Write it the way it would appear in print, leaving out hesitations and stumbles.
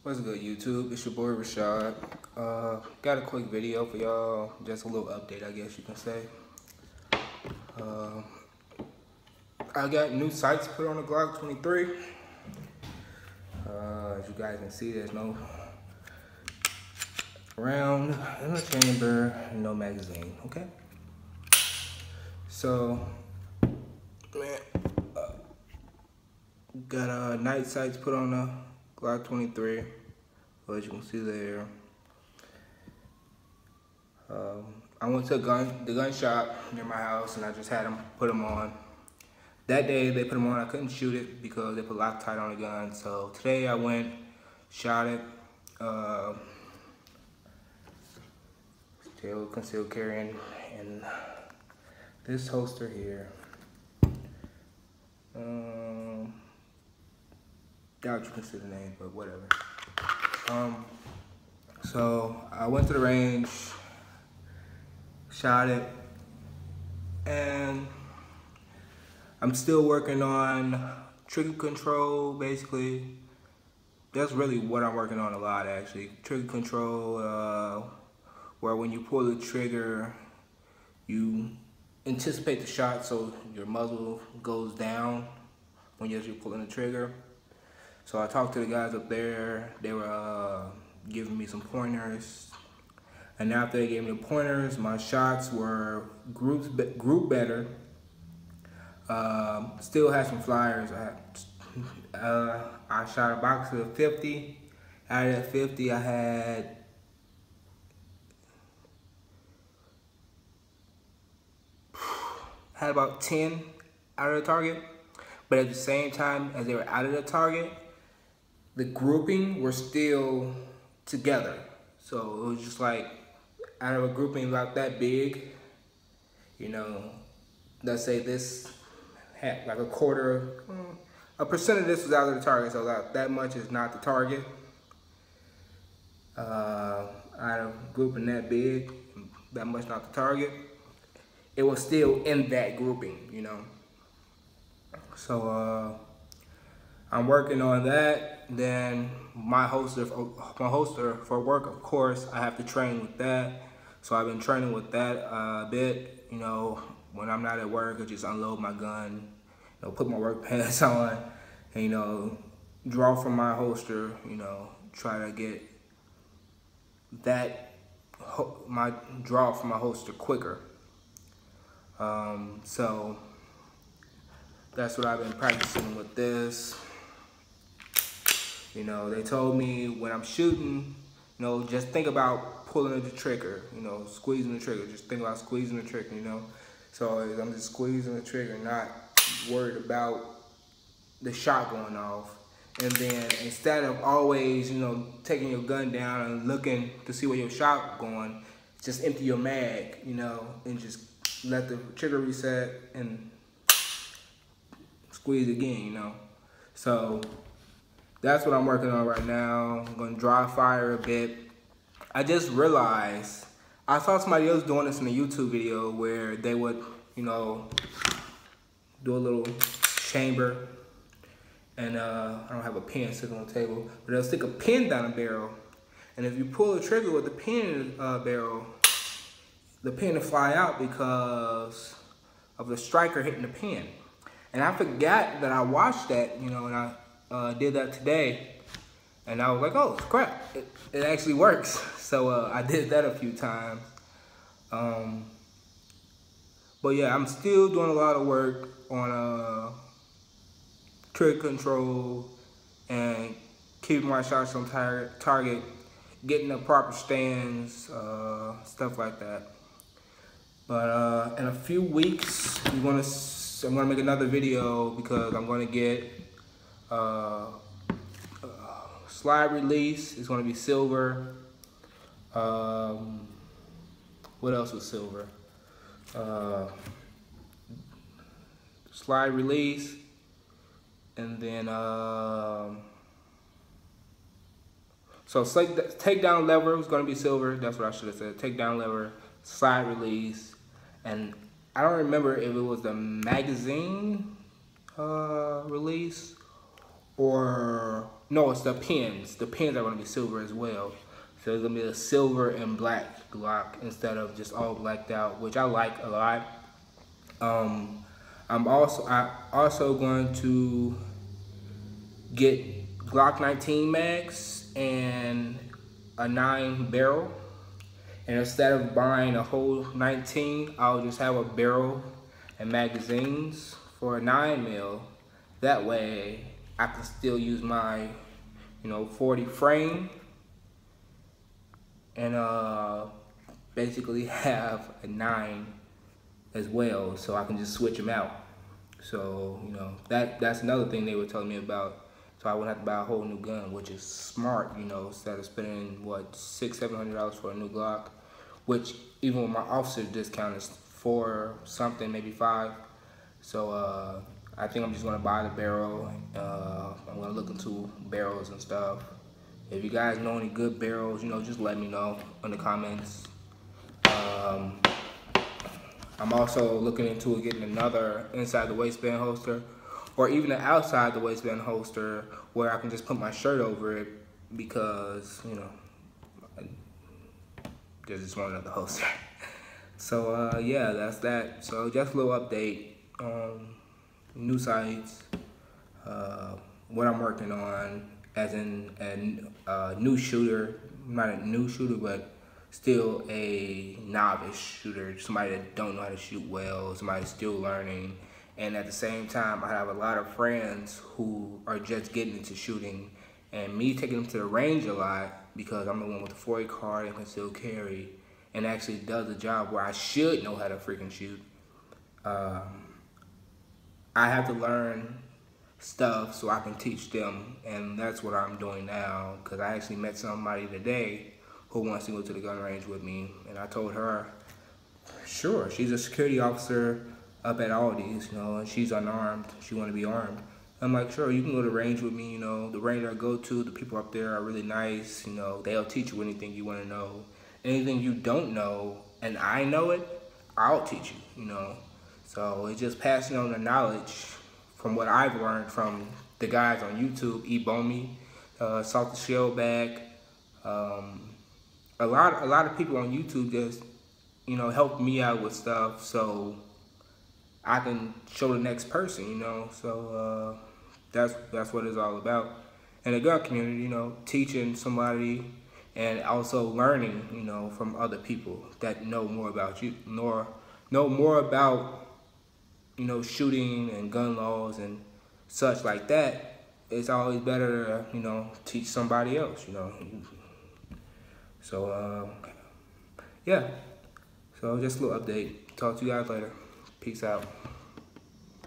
What's good, YouTube? It's your boy Rashad. Got a quick video for y'all, just a little update, I guess you can say. I got new sights put on the Glock 23. As you guys can see, there's no round in the chamber, and no magazine. Okay. So, man, got night sights put on the Glock 23. As you can see there. I went to the gun shop near my house and I just had them put them on. That day they put them on, I couldn't shoot it because they put Loctite on the gun. So today I went, shot it. Still concealed carrying in this holster here. Doubt you can see the name, but whatever. So I went to the range, shot it, and I'm still working on trigger control, basically. That's really what I'm working on a lot, actually. Trigger control, where when you pull the trigger, you anticipate the shot so your muzzle goes down when you're pulling the trigger. So I talked to the guys up there. They were giving me some pointers. And after they gave me the pointers, my shots were group better. Still had some flyers. I shot a box of 50. Out of that 50, I had about 10 out of the target. But at the same time as they were out of the target, the grouping were still together. So it was just like, out of a grouping about that big, you know, let's say this had like a percent of this was out of the target, so that much is not the target. Out of grouping that big, that much not the target, it was still in that grouping, you know. So I'm working on that. Then my holster for work, of course, I have to train with that. So I've been training with that a bit. You know, when I'm not at work, I just unload my gun, you know, put my work pants on, and, you know, draw from my holster. You know, try to get my draw from my holster quicker. So that's what I've been practicing with this. You know, they told me when I'm shooting, you know, just think about pulling the trigger, you know, squeezing the trigger. Just think about squeezing the trigger, you know. So I'm just squeezing the trigger, not worried about the shot going off. And then instead of always, you know, taking your gun down and looking to see where your shot going, just empty your mag, you know, and just let the trigger reset and squeeze again, you know. So that's what I'm working on right now. I'm gonna dry fire a bit. I just realized, I saw somebody else doing this in a YouTube video where they would, you know, do a little chamber, and I don't have a pin sitting on the table, but they'll stick a pin down the barrel, and if you pull the trigger with the pin in the barrel, the pin will fly out because of the striker hitting the pin. And I forgot that I watched that, you know, and I did that today, and I was like, oh crap, it actually works. So I did that a few times. But yeah, I'm still doing a lot of work on trigger control and keeping my shots on target, getting the proper stands, stuff like that. But in a few weeks, I'm gonna make another video because I'm gonna get slide release. It's gonna be silver. What else was silver? Slide release, and then so takedown lever was gonna be silver. That's what I should have said. Takedown lever, slide release, and I don't remember if it was the magazine release or no, it's the pins. The pins are gonna be silver as well. So it's gonna be a silver and black Glock instead of just all blacked out, which I like a lot. I also going to get Glock 19 mags and a 9 barrel. And instead of buying a whole 19, I'll just have a barrel and magazines for a 9 mil. That way I can still use my, 40 frame and basically have a 9 as well, so I can just switch them out. So, that's another thing they were telling me about. So I wouldn't have to buy a whole new gun, which is smart, instead of spending what, $600-700 for a new Glock, which even with my officer discount is $4 something, maybe $5. So I think I'm just gonna buy the barrel. I'm gonna look into barrels and stuff. If you guys know any good barrels, just let me know in the comments. I'm also looking into getting another inside the waistband holster, or even an outside the waistband holster where I can just put my shirt over it, because there's just one other holster. So yeah, that's that. So just a little update on new sites, what I'm working on, as in a new shooter, not a new shooter, but still a novice shooter, somebody that don't know how to shoot well, somebody still learning. And at the same time, I have a lot of friends who are just getting into shooting, and me taking them to the range a lot, because I'm the one with the 40 card and can still carry, and actually does a job where I should know how to freaking shoot. I have to learn stuff so I can teach them, and that's what I'm doing now, because I actually met somebody today who wants to go to the gun range with me, and I told her, sure, she's a security officer up at Aldi's, and she's unarmed, she want to be armed. I'm like, sure, you can go to the range with me, the range I go to, the people up there are really nice, they'll teach you anything you want to know. Anything you don't know, and I know it, I'll teach you, So it's just passing on the knowledge from what I've learned from the guys on YouTube, E-Bomi, Salted Shell Bag. A lot of people on YouTube just, help me out with stuff so I can show the next person, So that's what it's all about. In the gun community, teaching somebody and also learning, from other people that know more about you, know more about, shooting and gun laws and such like that. It's always better to, teach somebody else, So, yeah. So just a little update. Talk to you guys later. Peace out.